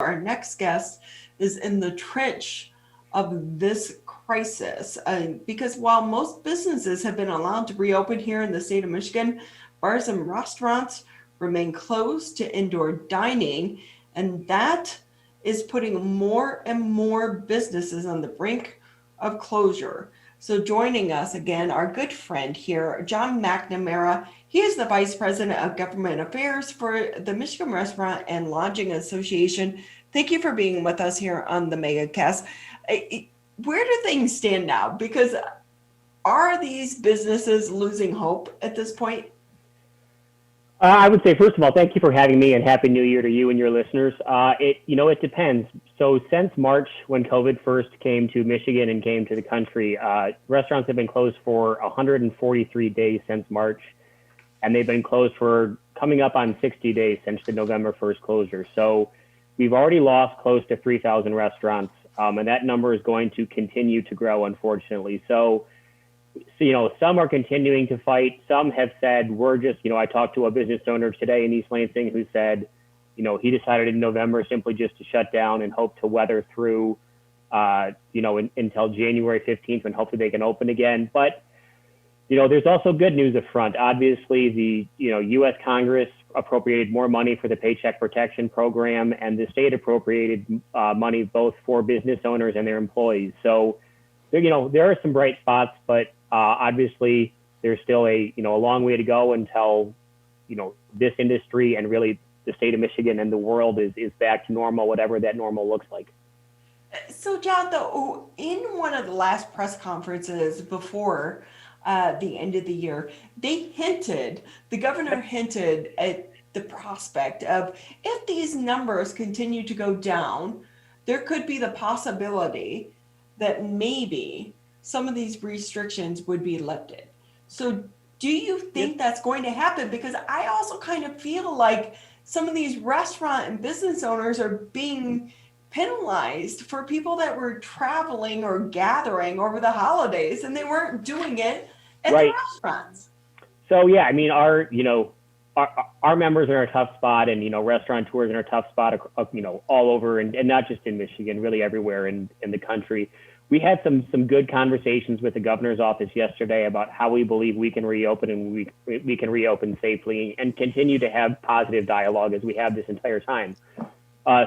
our next guest is in the trench of this crisis. Because while most businesses have been allowed to reopen here in the state of Michigan, bars and restaurants remain closed to indoor dining, and that is putting more and more businesses on the brink of closure. So joining us again, our good friend here, John McNamara. He is the Vice President of Government Affairs for the Michigan Restaurant and Lodging Association. Thank you for being with us here on the MegaCast. Where do things stand now? Because are these businesses losing hope at this point? I would say, first of all, thank you for having me, and Happy New Year to you and your listeners. It depends. So since March, when COVID first came to Michigan and came to the country, restaurants have been closed for 143 days since March, and they've been closed for coming up on 60 days since the November 1st closure. So we've already lost close to 3,000 restaurants, and that number is going to continue to grow, unfortunately. So, some are continuing to fight. Some have said, I talked to a business owner today in East Lansing who said, he decided in November simply just to shut down and hope to weather through, until January 15th, when hopefully they can open again. But, there's also good news up front. Obviously, the, U.S. Congress appropriated more money for the Paycheck Protection Program, and the state appropriated money both for business owners and their employees. So, there are some bright spots, but obviously there's still a long way to go until, this industry and really the state of Michigan and the world is back to normal, whatever that normal looks like. So, John, though, in one of the last press conferences before the end of the year, the governor hinted at the prospect of, if these numbers continue to go down, there could be the possibility that maybe some of these restrictions would be lifted. So do you think that's going to happen? Because I also kind of feel like some of these restaurant and business owners are being penalized for people that were traveling or gathering over the holidays, and they weren't doing it at the restaurants. So, our members are in a tough spot, and, restaurateurs are in a tough spot, all over, and not just in Michigan, really everywhere in the country. We had some good conversations with the governor's office yesterday about how we believe we can reopen, and we can reopen safely and continue to have positive dialogue as we have this entire time.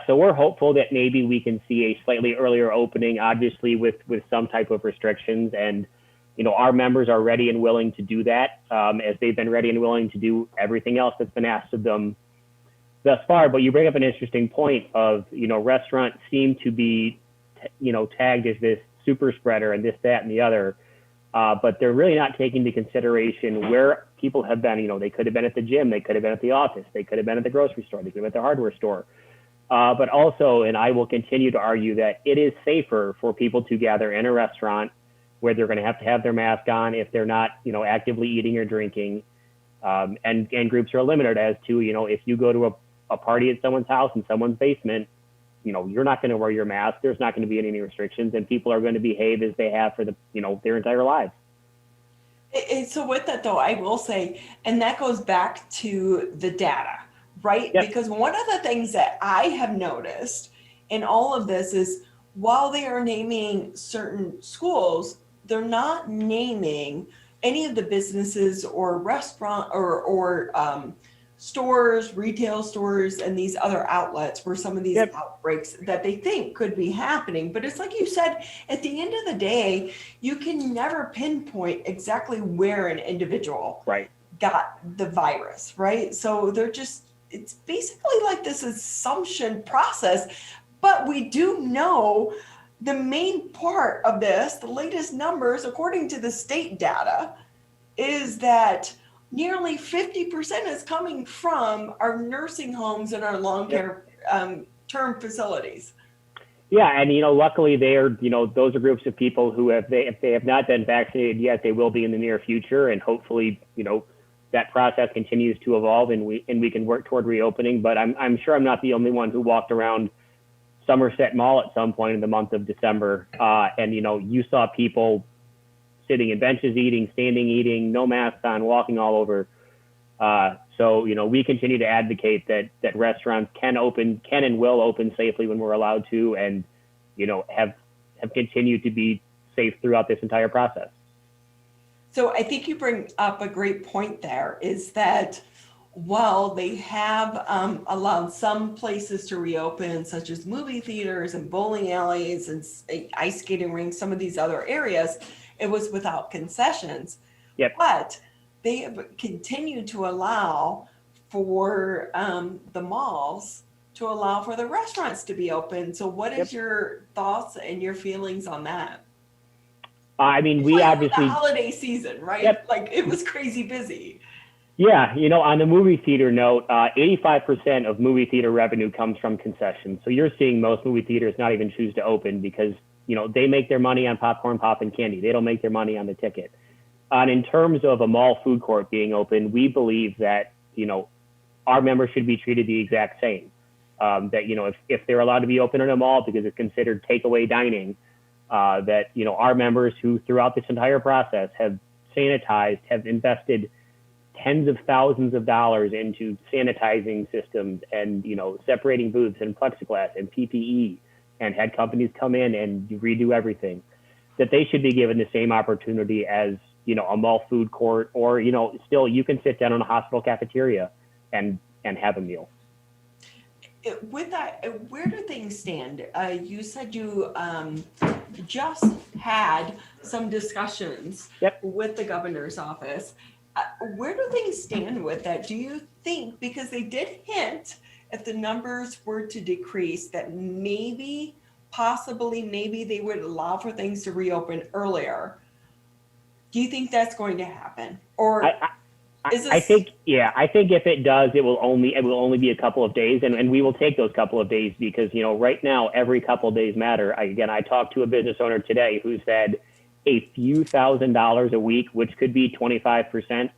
So we're hopeful that maybe we can see a slightly earlier opening, obviously with some type of restrictions. And, our members are ready and willing to do that, as they've been ready and willing to do everything else that's been asked of them thus far. But you bring up an interesting point of, restaurants seem to be, tagged as this super spreader and this, that, and the other. But they're really not taking into consideration where people have been. They could have been at the gym, they could have been at the office, they could have been at the grocery store, they could have been at the hardware store. But also, and I will continue to argue that it is safer for people to gather in a restaurant where they're going to have their mask on if they're not, actively eating or drinking. And groups are limited as to, if you go to a party at someone's house in someone's basement, you're not going to wear your mask. There's not going to be any restrictions, and people are going to behave as they have for their entire lives. So with that, though, I will say, and that goes back to the data, right? Yep. Because one of the things that I have noticed in all of this is, while they are naming certain schools, they're not naming any of the businesses or restaurant or stores, retail stores, and these other outlets where some of these outbreaks that they think could be happening. But it's like you said, at the end of the day, you can never pinpoint exactly where an individual got the virus, right? So it's basically like this assumption process. But we do know the main part of this, the latest numbers, according to the state data, is that nearly 50% is coming from our nursing homes and our long-term facilities. Yeah, and luckily those are groups of people who if they have not been vaccinated yet, they will be in the near future, and hopefully that process continues to evolve, and we can work toward reopening. But I'm sure I'm not the only one who walked around Somerset Mall at some point in the month of December, and you saw people sitting in benches eating, standing eating, no masks on, walking all over. So, we continue to advocate that restaurants can and will open safely when we're allowed to, and, have continued to be safe throughout this entire process. So I think you bring up a great point there, is that while they have allowed some places to reopen, such as movie theaters and bowling alleys and ice skating rinks, some of these other areas, it was without concessions. Yep. But they have continued to allow for the malls to allow for the restaurants to be open. So what is your thoughts and your feelings on that? I mean, we like obviously the holiday season, right? Yep. Like it was crazy busy. Yeah, on the movie theater note, 85% of movie theater revenue comes from concessions. So you're seeing most movie theaters not even choose to open because, they make their money on popcorn, pop, and candy. They don't make their money on the ticket. And in terms of a mall food court being open, we believe that, our members should be treated the exact same. That, if they're allowed to be open in a mall because it's considered takeaway dining, that, our members who throughout this entire process have sanitized, have invested tens of thousands of dollars into sanitizing systems and, separating booths and plexiglass and PPE, and had companies come in and redo everything, that they should be given the same opportunity as, a mall food court, or, still you can sit down in a hospital cafeteria and have a meal. With that, where do things stand? You said you just had some discussions with the governor's office. Where do things stand with that? Do you think, because they did hint, if the numbers were to decrease, that possibly they would allow for things to reopen earlier? Do you think that's going to happen? Or I think if it does, it will only be a couple of days, and we will take those couple of days because, right now, every couple of days matter. I talked to a business owner today who said a few $1,000s a week, which could be 25%.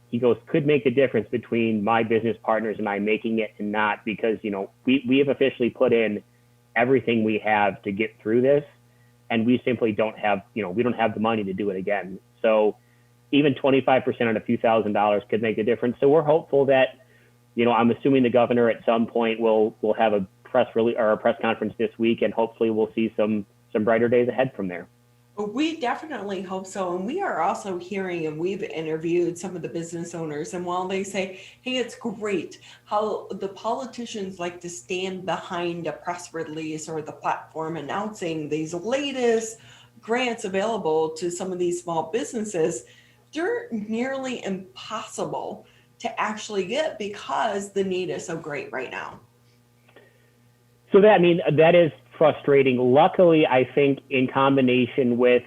He goes, could make the difference between my business partners and I making it and not, because, we have officially put in everything we have to get through this, and we simply don't have, we don't have the money to do it again. So even 25% on a few $1,000s could make a difference. So we're hopeful that, I'm assuming the governor at some point will have a press release or a press conference this week, and hopefully we'll see some brighter days ahead from there. We definitely hope so. And we are also hearing, and we've interviewed some of the business owners, and while they say, hey, it's great how the politicians like to stand behind a press release or the platform announcing these latest grants available to some of these small businesses, they're nearly impossible to actually get because the need is so great right now. So that is frustrating. Luckily, I think in combination with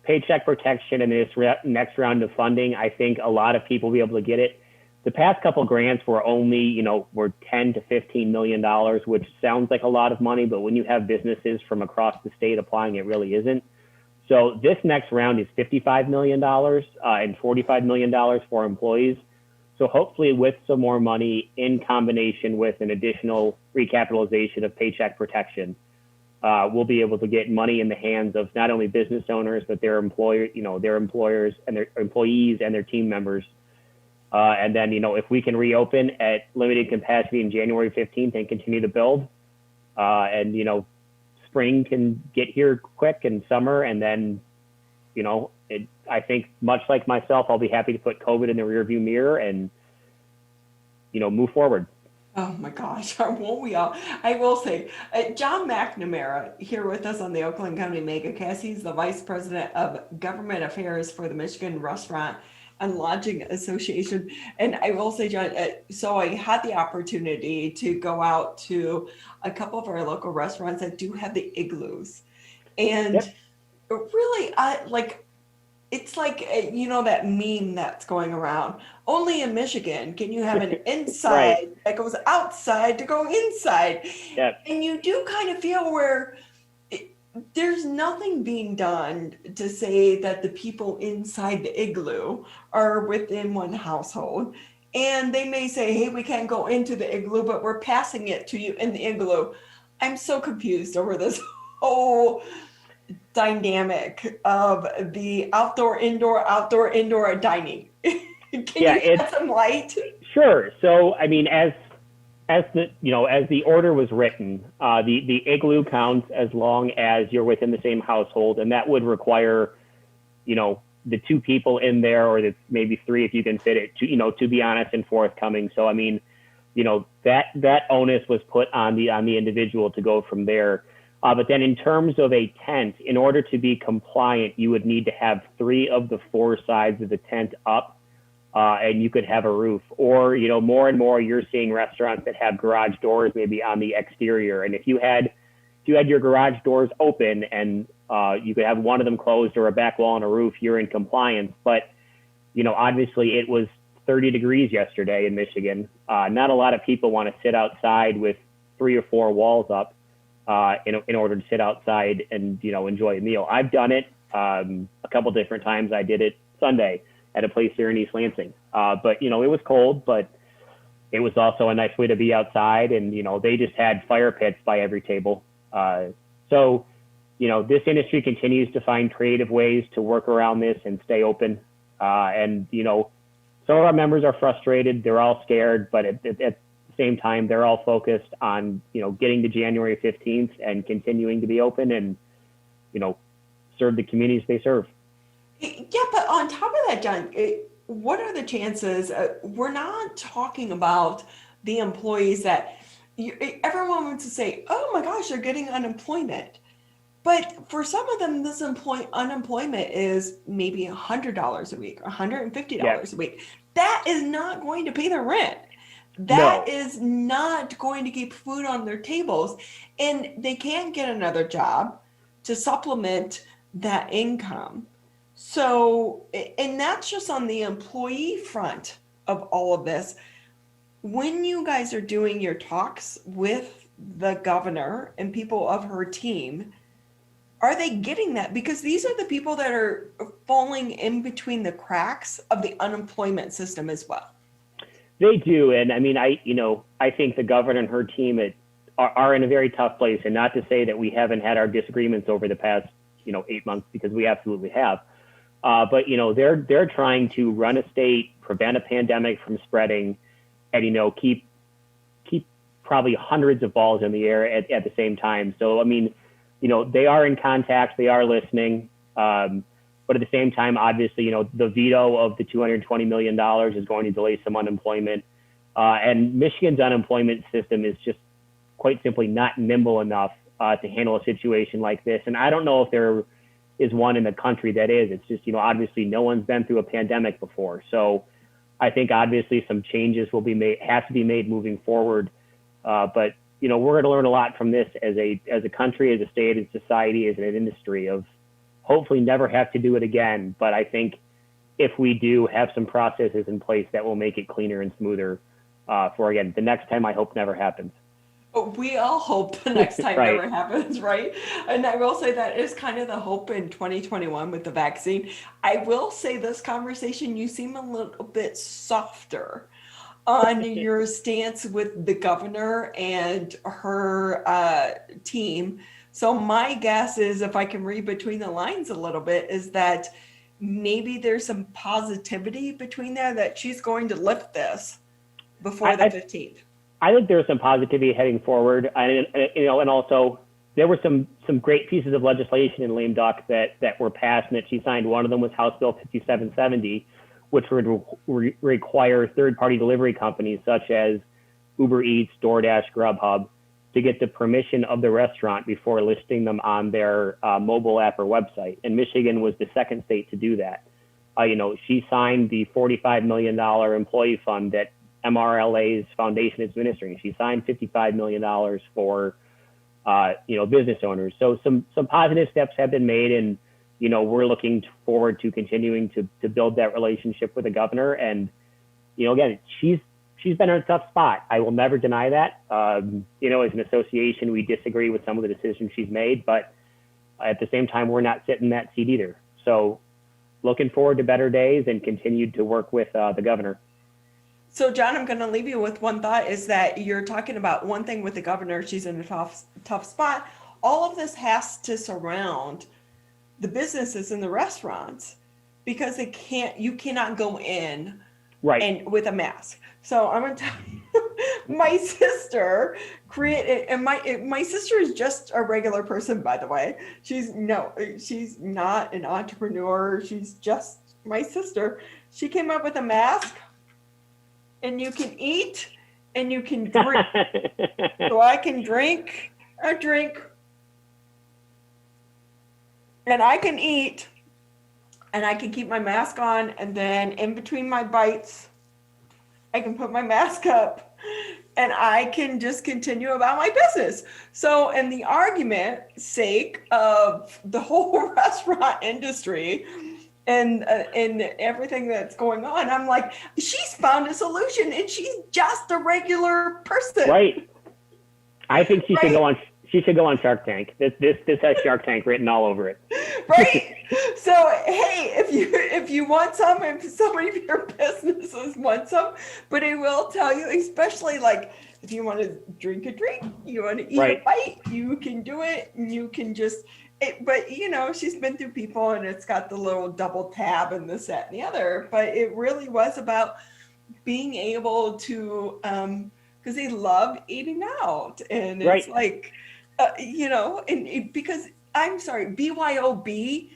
Paycheck Protection and this next round of funding, I think a lot of people will be able to get it. The past couple grants were only, were $10 to $15 million, which sounds like a lot of money, but when you have businesses from across the state applying, it really isn't. So this next round is $55 million and $45 million for employees. So hopefully with some more money in combination with an additional recapitalization of Paycheck Protection, we'll be able to get money in the hands of not only business owners, but their employers and their employees and their team members. And then, if we can reopen at limited capacity in January 15th and continue to build, and, spring can get here quick and summer. And then, I think much like myself, I'll be happy to put COVID in the rearview mirror and, move forward. Oh my gosh, won't we all? I will say, John McNamara here with us on the Oakland County MegaCast. He's the Vice President of Government Affairs for the Michigan Restaurant and Lodging Association. And I will say, John, so I had the opportunity to go out to a couple of our local restaurants that do have the igloos. And really, it's like, that meme that's going around. Only in Michigan can you have an inside that goes outside to go inside. Yep. And you do kind of feel where there's nothing being done to say that the people inside the igloo are within one household. And they may say, hey, we can't go into the igloo, but we're passing it to you in the igloo. I'm so confused over this whole dynamic of the outdoor, indoor dining. Can Yeah, you it's shed some light? sure. So, I mean, as the order was written, the igloo counts as long as you're within the same household, and that would require, the two people in there, or the maybe three if you can fit it, to be honest and forthcoming. So, I mean, that onus was put on the individual to go from there. But then in terms of a tent, in order to be compliant, you would need to have 3 of the 4 sides of the tent up, and you could have a roof. Or, more and more you're seeing restaurants that have garage doors maybe on the exterior. And if you had your garage doors open and you could have one of them closed or a back wall and a roof, you're in compliance. But, obviously it was 30 degrees yesterday in Michigan. Not a lot of people want to sit outside with 3 or 4 walls up in order to sit outside and, enjoy a meal. I've done it a couple different times. I did it Sunday at a place here in East Lansing. But, it was cold, but it was also a nice way to be outside. And, they just had fire pits by every table. So, this industry continues to find creative ways to work around this and stay open. And, some of our members are frustrated. They're all scared, but at the same time, they're all focused on, getting to January 15th and continuing to be open and, serve the communities they serve. Yeah, but on top of that, John, what are the chances? We're not talking about the employees that everyone wants to say, oh my gosh, they're getting unemployment. But for some of them, this unemployment is maybe $100 a week or $150 a week. That is not going to pay their rent. That No. is not going to keep food on their tables. And they can't get another job to supplement that income. So, and that's just on the employee front of all of this. When you guys are doing your talks with the governor and people of her team, are they getting that? Because these are the people that are falling in between the cracks of the unemployment system as well. They do. And I mean, I think the governor and her team are in a very tough place. And not to say that we haven't had our disagreements over the past, 8 months, because we absolutely have. But, they're trying to run a state, prevent a pandemic from spreading, and, keep probably hundreds of balls in the air at the same time. So, I mean, they are in contact, they are listening. But at the same time, obviously, the veto of the $220 million is going to delay some unemployment. And Michigan's unemployment system is just quite simply not nimble enough to handle a situation like this. And I don't know if there is one in the country that is. It's just, obviously no one's been through a pandemic before. So I think obviously some changes have to be made moving forward. But we're going to learn a lot from this as a country, as a state, as a society, as an industry, of hopefully never have to do it again. But I think if we do, have some processes in place that will make it cleaner and smoother for, again, the next time I hope never happens. We all hope the next time Right. never happens, right? And I will say that is kind of the hope in 2021 with the vaccine. I will say this conversation, you seem a little bit softer on your stance with the governor and her team. So my guess is, if I can read between the lines a little bit, is that maybe there's some positivity between there that she's going to lift this before the 15th. I think there's some positivity heading forward, and also there were some great pieces of legislation in lame duck that were passed and that she signed. One of them was House Bill 5770, which would require third-party delivery companies such as Uber Eats, DoorDash, Grubhub to get the permission of the restaurant before listing them on their mobile app or website. And Michigan was the second state to do that. She signed the $45 million employee fund that MRLA's foundation is administering. She signed $55 million for, business owners. So some positive steps have been made, and, we're looking forward to continuing to build that relationship with the governor. And, again, she's been in a tough spot. I will never deny that. As an association, we disagree with some of the decisions she's made, but at the same time, we're not sitting in that seat either. So looking forward to better days and continue to work with the governor. So, John, I'm going to leave you with one thought, is that you're talking about one thing with the governor. She's in a tough spot. All of this has to surround the businesses and the restaurants, because you cannot go in Right. and with a mask. So I'm gonna tell you, my sister created, and my sister is just a regular person, by the way. She's not an entrepreneur. She's just my sister. She came up with a mask, and you can eat and you can drink. So I can drink a drink, and I can eat, and I can keep my mask on, and then in between my bites, I can put my mask up and I can just continue about my business. So, in the argument sake of the whole restaurant industry and everything that's going on, I'm like, she's found a solution, and she's just a regular person. Right. I think she Right. should go on. She should go on Shark Tank. This has Shark Tank written all over it. Right. So hey, if you want some, if somebody of your businesses want some, but I will tell you, especially like if you want to drink a drink, you want to eat Right. a bite, you can do it, and you can just. But you know, she's been through people, and it's got the little double tab and this, that, and the other. But it really was about being able to, because they love eating out, and it's Right. like, you know, and because I'm sorry, BYOB,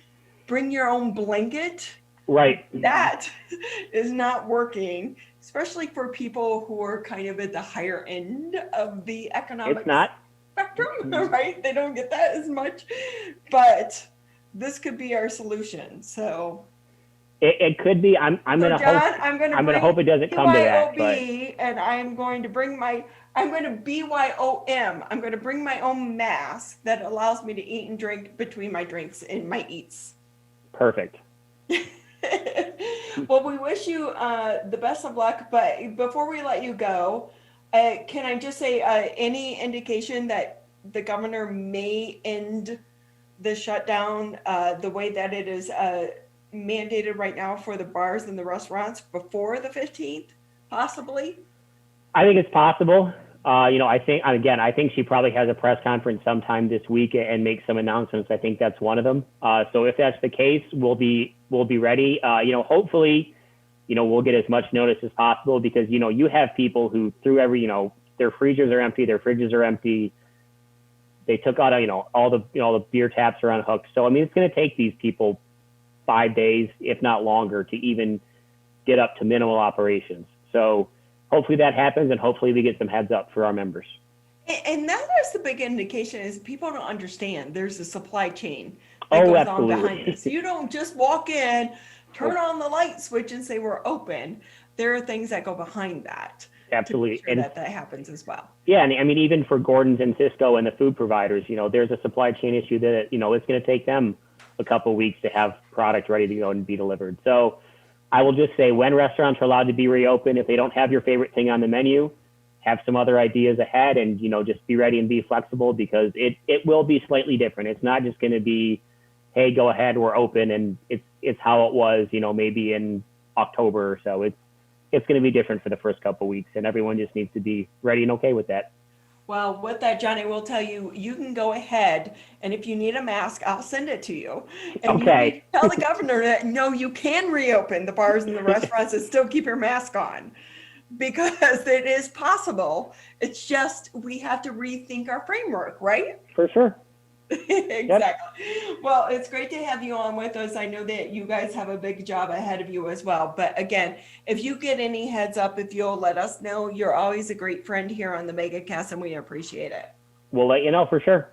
bring your own blanket. Right. That is not working, especially for people who are kind of at the higher end of the economic It's not. spectrum, right? They don't get that as much, but this could be our solution. So It could be. I'm gonna John, hope. I'm going to I'm gonna hope it doesn't come to that. But BYOB, and I'm going to bring I'm going to BYOM. I'm going to bring my own mask that allows me to eat and drink between my drinks and my eats. perfect. Well, we wish you the best of luck. But before we let you go, can I just say any indication that the governor may end the shutdown the way that it is mandated right now for the bars and the restaurants before the 15th, possibly? I think it's possible. I think she probably has a press conference sometime this week and make some announcements. I think that's one of them. So if that's the case, we'll be ready. Hopefully, we'll get as much notice as possible, because, you have people who through their freezers are empty, their fridges are empty. They took out, all the beer taps are unhooked. So, I mean, it's going to take these people 5 days, if not longer, to even get up to minimal operations. So hopefully that happens, and hopefully we get some heads up for our members. And that is the big indication, is people don't understand there's a supply chain that Oh, goes absolutely. on behind this. You don't just walk in, turn on the light switch, and say we're open. There are things that go behind that. Absolutely. To make sure that happens as well. Yeah, and I mean, even for Gordon's and Cisco and the food providers, there's a supply chain issue that, it's going to take them a couple of weeks to have product ready to go and be delivered. So I will just say, when restaurants are allowed to be reopened, if they don't have your favorite thing on the menu, have some other ideas ahead, and, just be ready and be flexible, because it will be slightly different. It's not just going to be, hey, go ahead, we're open, and it's how it was, maybe in October or so. It's going to be different for the first couple of weeks, and everyone just needs to be ready and okay with that. Well, with that, Johnny, we'll tell you, you can go ahead, and if you need a mask, I'll send it to you. And Okay. you tell the governor that, no, you can reopen the bars and the restaurants and still keep your mask on, because it is possible. It's just, we have to rethink our framework, right? For sure. Exactly. Yep. Well, it's great to have you on with us. I know that you guys have a big job ahead of you as well. But again, if you get any heads up, if you'll let us know, you're always a great friend here on the MegaCast, and we appreciate it. We'll let you know for sure.